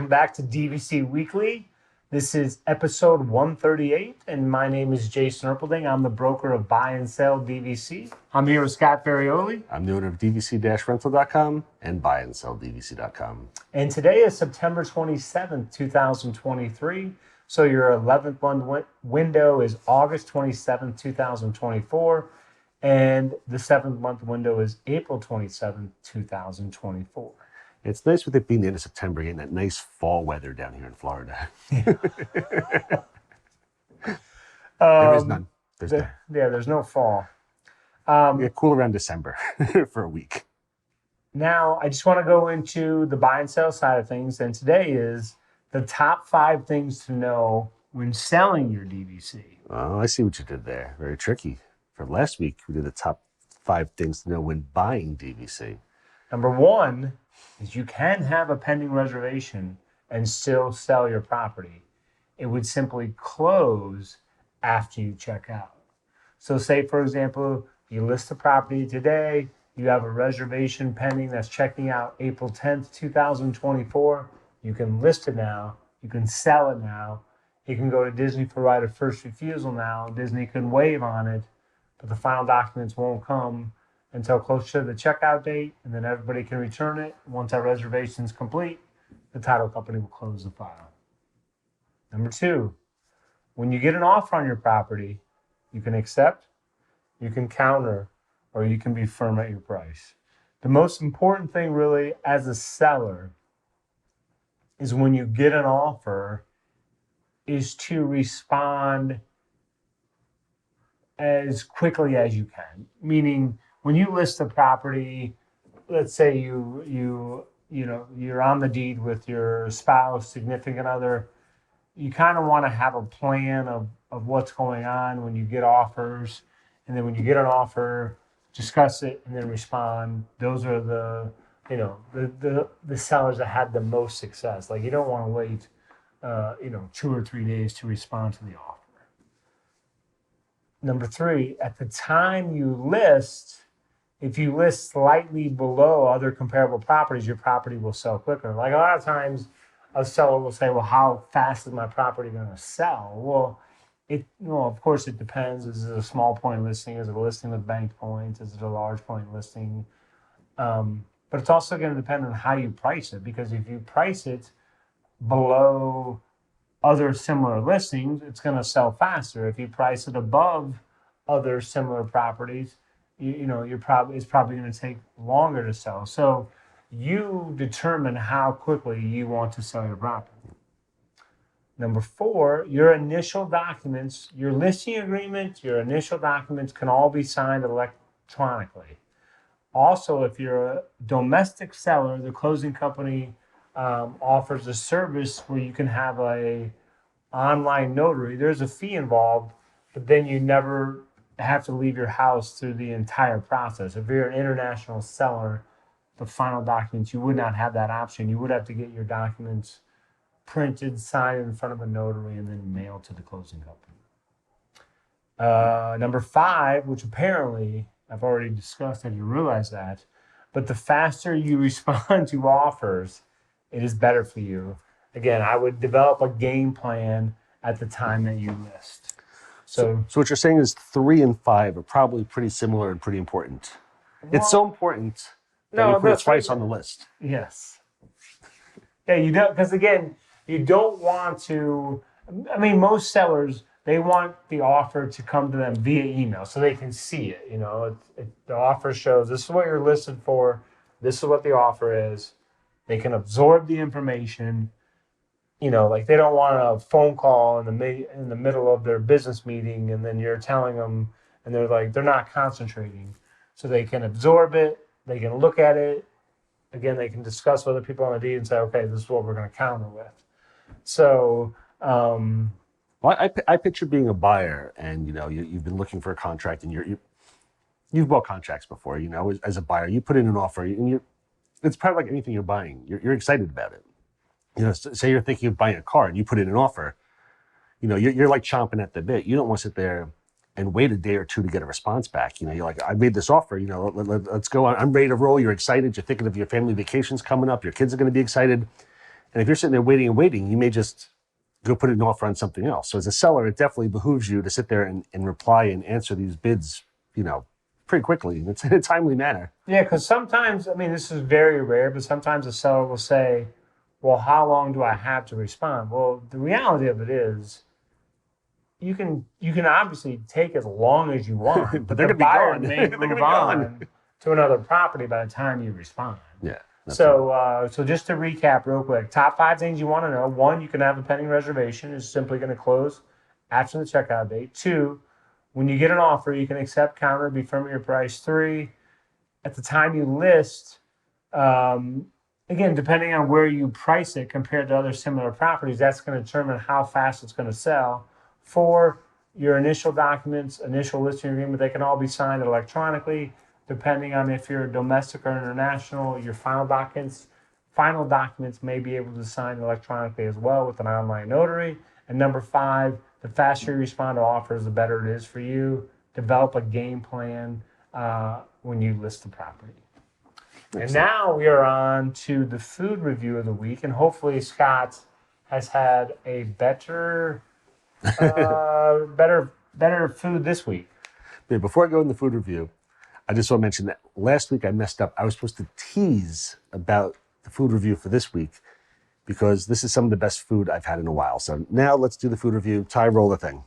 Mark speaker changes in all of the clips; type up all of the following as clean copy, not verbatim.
Speaker 1: Welcome back to DVC Weekly. This is episode 138, and my name is Jason Erpelding. I'm the broker of Buy and Sell DVC. I'm here with Scott Ferrioli.
Speaker 2: I'm the owner of DVC-Rental.com and Buy and Sell DVC.com.
Speaker 1: And today is September 27th, 2023. So your 11th month window is August 27th, 2024. And the 7th month window is April 27th, 2024.
Speaker 2: It's nice with it being the end of September, getting that nice fall weather down here in Florida. There is none.
Speaker 1: There's no fall.
Speaker 2: Get cool around December for a week.
Speaker 1: Now, I just want to go into the buy and sell side of things. And today is the top 5 things to know when selling your DVC.
Speaker 2: Oh, I see what you did there. Very tricky. For last week, we did the top 5 things to know when buying DVC.
Speaker 1: Number 1 is you can have a pending reservation and still sell your property. It would simply close after you check out. So say, for example, you list the property today, you have a reservation pending that's checking out April 10th, 2024. You can list it now. You can sell it now. You can go to Disney for right of first refusal now. Disney can waive on it, but the final documents won't come until close to the checkout date, and then everybody can return it. Once that reservation is complete, the title company will close the file. Number 2, when you get an offer on your property, you can accept, you can counter, or you can be firm at your price. The most important thing really as a seller is when you get an offer is to respond as quickly as you can. Meaning, when you list a property, let's say you're on the deed with your spouse, significant other, you kind of want to have a plan of what's going on when you get offers. And then when you get an offer, discuss it and then respond. Those are the sellers that had the most success. Like, you don't want to wait 2 or 3 days to respond to the offer. Number 3, at the time you list, if you list slightly below other comparable properties, your property will sell quicker. Like, a lot of times a seller will say, well, how fast is my property going to sell? Well, of course it depends. Is it a small point listing? Is it a listing with bank points? Is it a large point listing? But it's also going to depend on how you price it, because if you price it below other similar listings, it's going to sell faster. If you price it above other similar properties, it's probably going to take longer to sell. So you determine how quickly you want to sell your property. Number 4, your initial documents, your listing agreement, your initial documents can all be signed electronically. Also, if you're a domestic seller, the closing company offers a service where you can have a online notary. There's a fee involved, but then you never have to leave your house through the entire process. If you're an international seller, the final documents, you would not have that option. You would have to get your documents printed, signed in front of a notary, and then mailed to the closing company. Number 5, which apparently I've already discussed, I didn't realize that, but the faster you respond to offers, it is better for you. Again, I would develop a game plan at the time that you list. So
Speaker 2: what you're saying is 3 and 5 are probably pretty similar and pretty important. It's so important that you put it twice on the list.
Speaker 1: Yes. Yeah, you don't, because again, you don't want to, most sellers, they want the offer to come to them via email so they can see it. The offer shows this is what you're listed for, this is what the offer is. They can absorb the information. Like, they don't want a phone call in the middle of their business meeting, and then you're telling them, and they're not concentrating. So they can absorb it. They can look at it. Again, they can discuss with other people on the deed and say, okay, this is what we're going to counter with. So,
Speaker 2: I picture being a buyer, and you've been looking for a contract, and you've bought contracts before. As a buyer, you put in an offer, and it's probably like anything you're buying. You're excited about it. Say you're thinking of buying a car and you put in an offer, you're like chomping at the bit. You don't want to sit there and wait a day or two to get a response back. You're like, I made this offer, let's go on. I'm ready to roll. You're excited. You're thinking of your family vacations coming up. Your kids are going to be excited. And if you're sitting there waiting and waiting, you may just go put an offer on something else. So as a seller, it definitely behooves you to sit there and reply and answer these bids, pretty quickly. It's in a timely manner.
Speaker 1: Yeah, because sometimes, I mean, this is very rare, but sometimes a seller will say, well, how long do I have to respond? Well, the reality of it is you can obviously take as long as you want,
Speaker 2: But
Speaker 1: the
Speaker 2: they're gonna be
Speaker 1: buyer
Speaker 2: gone.
Speaker 1: may
Speaker 2: They're gonna
Speaker 1: move
Speaker 2: be
Speaker 1: on
Speaker 2: gone.
Speaker 1: to another property by the time you respond.
Speaker 2: Yeah.
Speaker 1: So just to recap real quick, top 5 things you want to know. 1, you can have a pending reservation. It's simply going to close after the checkout date. 2, when you get an offer, you can accept, counter, be firm with your price. 3, at the time you list, again, depending on where you price it compared to other similar properties, that's going to determine how fast it's going to sell. 4, your initial documents, initial listing agreement, they can all be signed electronically, depending on if you're domestic or international. Your final documents may be able to sign electronically as well with an online notary. And number 5, the faster you respond to offers, the better it is for you. Develop a game plan when you list the property. And now we are on to the food review of the week, and hopefully Scott has had a better food this week.
Speaker 2: Yeah, before I go in the food review, I just want to mention that last week I messed up. I was supposed to tease about the food review for this week because this is some of the best food I've had in a while. So now let's do the food review. Ty, roll the thing.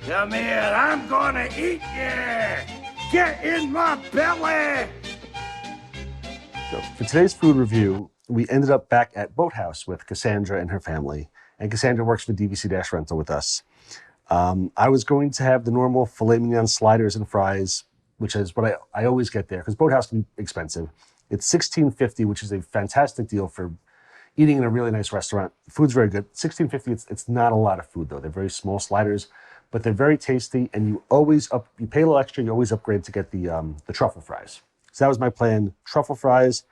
Speaker 3: Come here, I'm gonna eat you! Get in my belly!
Speaker 2: So for today's food review, we ended up back at Boathouse with Cassandra and her family. And Cassandra works for DVC-Rental with us. I was going to have the normal filet mignon sliders and fries, which is what I always get there, because Boathouse can be expensive. It's $16.50, which is a fantastic deal for eating in a really nice restaurant. The food's very good. $16.50, it's not a lot of food, though. They're very small sliders, but they're very tasty, and you pay a little extra, you always upgrade to get the truffle fries. So that was my plan. Truffle fries,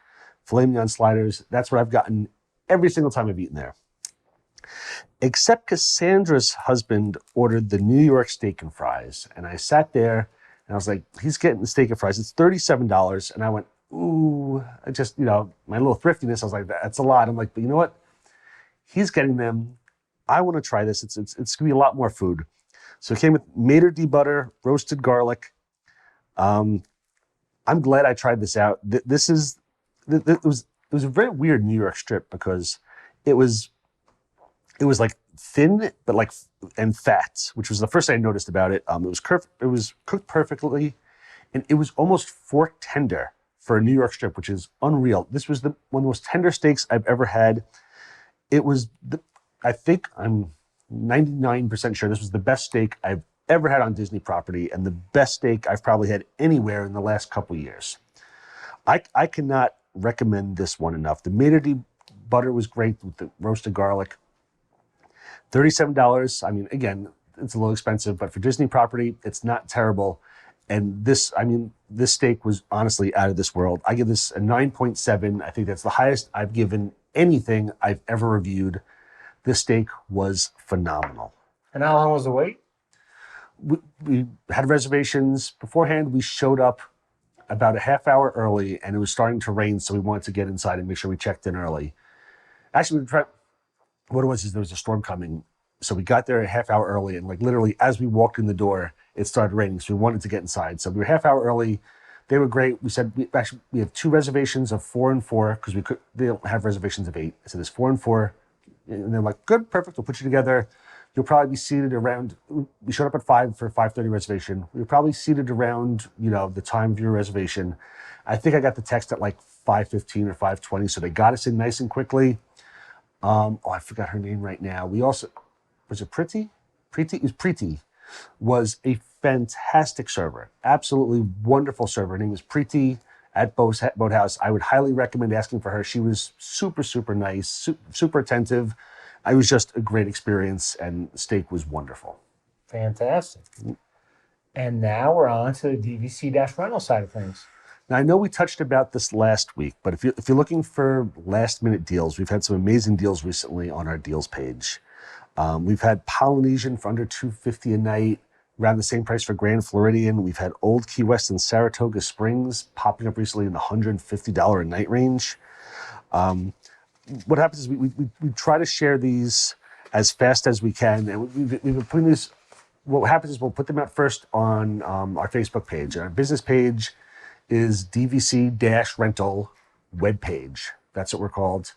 Speaker 2: filet mignon sliders. That's what I've gotten every single time I've eaten there. Except Cassandra's husband ordered the New York steak and fries. And I sat there and I was like, he's getting the steak and fries. It's $37. And I went, ooh, I just, my little thriftiness, I was like, that's a lot. I'm like, but you know what? He's getting them. I want to try this. It's going to be a lot more food. So it came with maitre d' butter, roasted garlic. I'm glad I tried this out. It was a very weird New York strip because it was like thin, but and fat, which was the first thing I noticed about it. It was cooked perfectly, and it was almost fork tender for a New York strip, which is unreal. This was one of the most tender steaks I've ever had. I think I'm 99% sure this was the best steak I've ever had on Disney property, and the best steak I've probably had anywhere in the last couple of years. I cannot recommend this one enough. The maitre d' butter was great with the roasted garlic. $37. I mean, again, it's a little expensive, but for Disney property, it's not terrible. And this steak was honestly out of this world. I give this a 9.7. I think that's the highest I've given anything I've ever reviewed. This steak was phenomenal.
Speaker 1: And how long was the wait?
Speaker 2: We had reservations beforehand. We showed up about a half hour early, and it was starting to rain, so we wanted to get inside and make sure we checked in early. Actually, what it was is there was a storm coming, so we got there a half hour early, and literally as we walked in the door, it started raining, so we wanted to get inside. So we were half hour early. They were great. We said we have 2 reservations of 4 and 4 because they don't have reservations of 8. So there's 4 and 4, and they're like, good, perfect. We'll put you together. You'll probably be seated around. We showed up at 5 for a 5:30 reservation. We were probably seated around the time of your reservation. I think I got the text at 5:15 or 5:20, so they got us in nice and quickly. I forgot her name right now. Was it Priti? It was Priti. Was a fantastic server. Absolutely wonderful server. Her name was Priti at Boathouse. I would highly recommend asking for her. She was super, super nice, super attentive. It was just a great experience, and the steak was wonderful.
Speaker 1: Fantastic. And now we're on to the DVC-Rental side of things.
Speaker 2: Now, I know we touched about this last week, but if you're looking for last-minute deals, we've had some amazing deals recently on our deals page. We've had Polynesian for under $250 a night, around the same price for Grand Floridian. We've had Old Key West and Saratoga Springs popping up recently in the $150 a night range. what happens is we try to share these as fast as we can, and we've been putting these. What happens is we'll put them out first on our Facebook page. Our business page is DVC-Rental webpage. That's what we're called.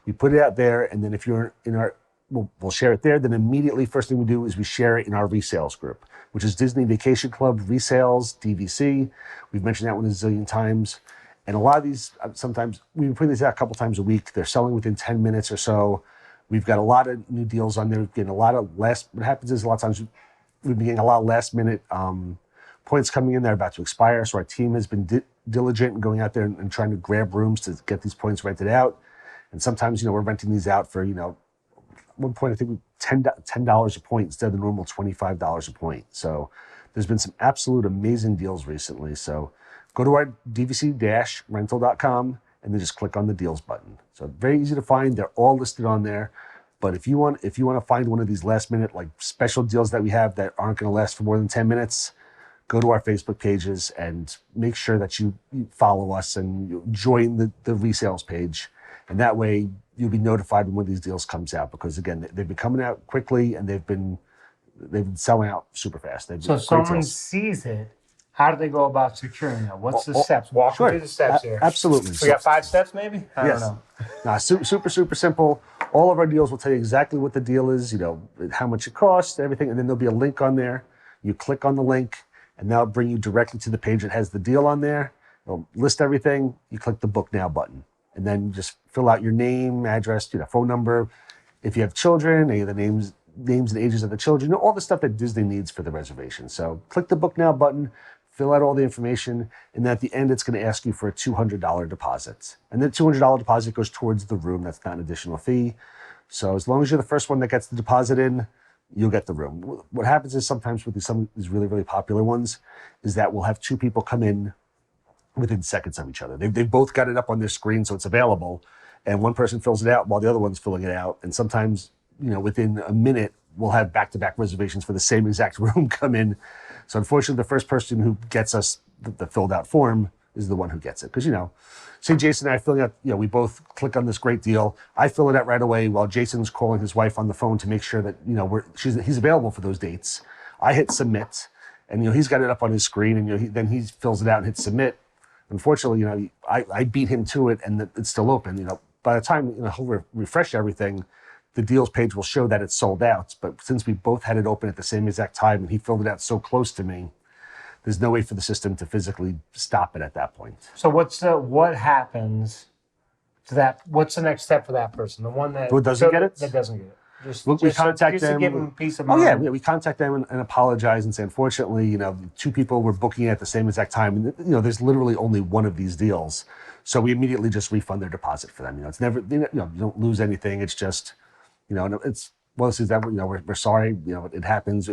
Speaker 2: We put it out there, and then if you're in our, we'll share it there. Then immediately, first thing we do is we share it in our resales group, which is Disney Vacation Club Resales, DVC. We've mentioned that one a zillion times. And a lot of these, sometimes, we put these out a couple times a week. They're selling within 10 minutes or so. We've got a lot of new deals on there. We're getting a lot of what happens is a lot of times we've been getting a lot of last minute points coming in. They're about to expire. So our team has been diligent in going out there and trying to grab rooms to get these points rented out. And sometimes, we're renting these out for, at one point, I think $10 a point instead of the normal $25 a point. So there's been some absolute amazing deals recently. So go to our DVC-rental.com and then just click on the deals button. So very easy to find. They're all listed on there. But if you want to find one of these last minute like special deals that we have that aren't going to last for more than 10 minutes, go to our Facebook pages and make sure that you follow us and you join the resales page. And that way you'll be notified when one of these deals comes out, because again, they've been coming out quickly and they've been selling out super fast.
Speaker 1: So if someone sees it, how do they go about securing it? What's the steps? Walk me through the steps here.
Speaker 2: Absolutely.
Speaker 1: We got 5 steps maybe? I don't know.
Speaker 2: Nah, super simple. All of our deals will tell you exactly what the deal is, how much it costs, everything. And then there'll be a link on there. You click on the link and that'll bring you directly to the page that has the deal on there. It'll list everything. You click the book now button. And then you just fill out your name, address, phone number. If you have children, any of the names and ages of the children, all the stuff that Disney needs for the reservation. So click the book now button, fill out all the information, and then at the end, it's going to ask you for a $200 deposit. And the $200 deposit goes towards the room. That's not an additional fee. So as long as you're the first one that gets the deposit in, you'll get the room. What happens is sometimes with some of these really, really popular ones is that we'll have 2 people come in within seconds of each other. They've both got it up on their screen, so it's available. And one person fills it out while the other one's filling it out. And sometimes, within a minute, we'll have back-to-back reservations for the same exact room come in. So unfortunately, the first person who gets us the filled out form is the one who gets it. Because, say Jason and I filling out, we both click on this great deal. I fill it out right away while Jason's calling his wife on the phone to make sure that, he's available for those dates. I hit submit, and, he's got it up on his screen, and, then he fills it out and hits submit. Unfortunately, I beat him to it, and it's still open. By the time he'll refresh everything, the deals page will show that it's sold out. But since we both had it open at the same exact time, and he filled it out so close to me, there's no way for the system to physically stop it at that point.
Speaker 1: So what happens to that? What's the next step for that person? The one that
Speaker 2: doesn't get it?
Speaker 1: That doesn't get it.
Speaker 2: We contact them.
Speaker 1: To give them peace of mind.
Speaker 2: Oh yeah, we contact them and apologize and say, unfortunately, 2 people were booking it at the same exact time, and there's literally only one of these deals, so we immediately just refund their deposit for them. It's never, you don't lose anything. It's just, it's this is that. We're sorry. It happens.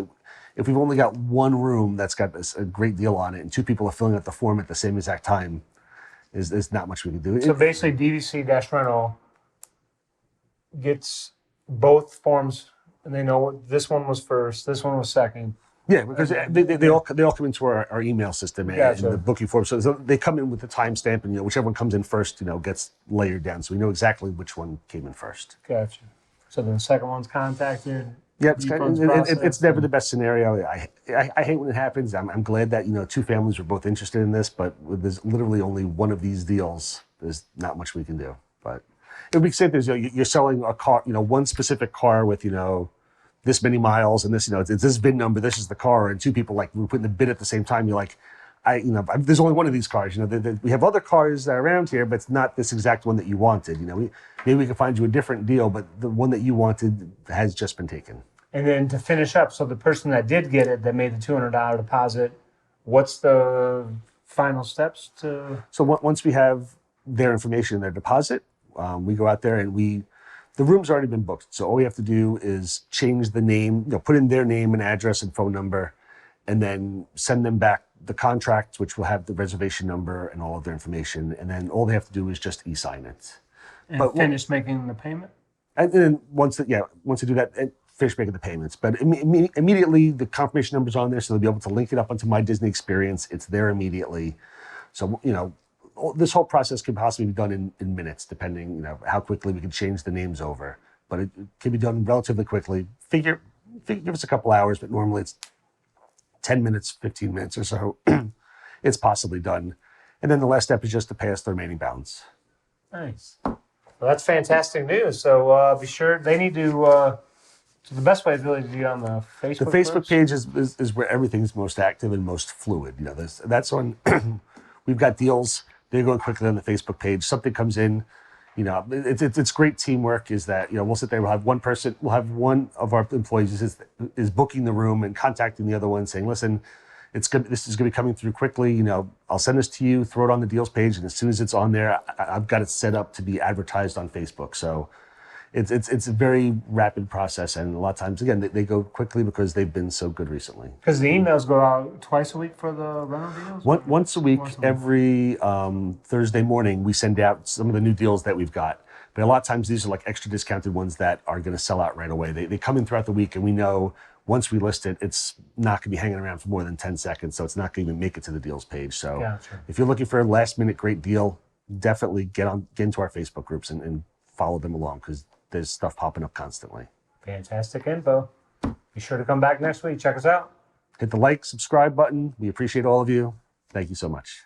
Speaker 2: If we've only got one room that's got a great deal on it, and 2 people are filling out the form at the same exact time, there's not much we can do.
Speaker 1: So basically, DVC-Rental gets both forms, and they know what this one was first, this one was second.
Speaker 2: Yeah, because they all come into our email system and the booking form. So they come in with the timestamp, and whichever one comes in first, gets layered down, so we know exactly which one came in first.
Speaker 1: Gotcha. So then the second one's contacted.
Speaker 2: Yeah, it's never the best scenario. I hate when it happens. I'm glad that 2 families were both interested in this, but there's literally only one of these deals. There's not much we can do. But it would be safe as you're selling a car, one specific car with this many miles and this, it's this VIN number. This is the car, and 2 people we're putting the bid at the same time. You're like, there's only one of these cars. We have other cars that are around here, but it's not this exact one that you wanted. Maybe we can find you a different deal, but the one that you wanted has just been taken.
Speaker 1: And then to finish up, so the person that did get it, that made the $200 deposit, what's the final steps to?
Speaker 2: So once we have their information, their deposit, we go out there and the room's already been booked. So all we have to do is change the name, put in their name and address and phone number, and then send them back the contract, which will have the reservation number and all of their information. And then all they have to do is just e-sign it.
Speaker 1: And finish making the payment?
Speaker 2: And then once they do that, and finish making the payments. But immediately the confirmation number's on there, so they'll be able to link it up onto My Disney Experience. It's there immediately. So, this whole process could possibly be done in minutes, depending, you know, how quickly we can change the names over. But it can be done relatively quickly. Give us a couple hours, but normally it's 10 minutes, 15 minutes or so. It's possibly done. And then the last step is just to pay us the remaining balance.
Speaker 1: Nice. Well, that's fantastic news. So be sure they need to. So the best way is really to do it on the Facebook.
Speaker 2: The Facebook
Speaker 1: groups?
Speaker 2: page is where everything's most active and most fluid. You know, that's on. We've got deals. They're going quickly on the Facebook page. Something comes in. You know, it's great teamwork. Is that, you know, we'll sit there. We'll have one of our employees is booking the room and contacting the other one, saying, "Listen, it's good. This is going to be coming through quickly. You know, I'll send this to you. Throw it on the deals page, and as soon as it's on there, I've got it set up to be advertised on Facebook." So it's a very rapid process, and a lot of times, again, they go quickly because they've been so good recently.
Speaker 1: Because the emails go out twice a week for the rental deals?
Speaker 2: Once a week, every Thursday morning, we send out some of the new deals that we've got. But a lot of times, these are like extra discounted ones that are going to sell out right away. They come in throughout the week, and we know once we list it, it's not going to be hanging around for more than 10 seconds, so it's not going to even make it to the deals page. So
Speaker 1: Gotcha.
Speaker 2: If you're looking for a last-minute great deal, definitely get into our Facebook groups and follow them along, because there's stuff popping up constantly.
Speaker 1: Fantastic info. Be sure to come back next week. Check us out.
Speaker 2: Hit the like, subscribe button. We appreciate all of you. Thank you so much.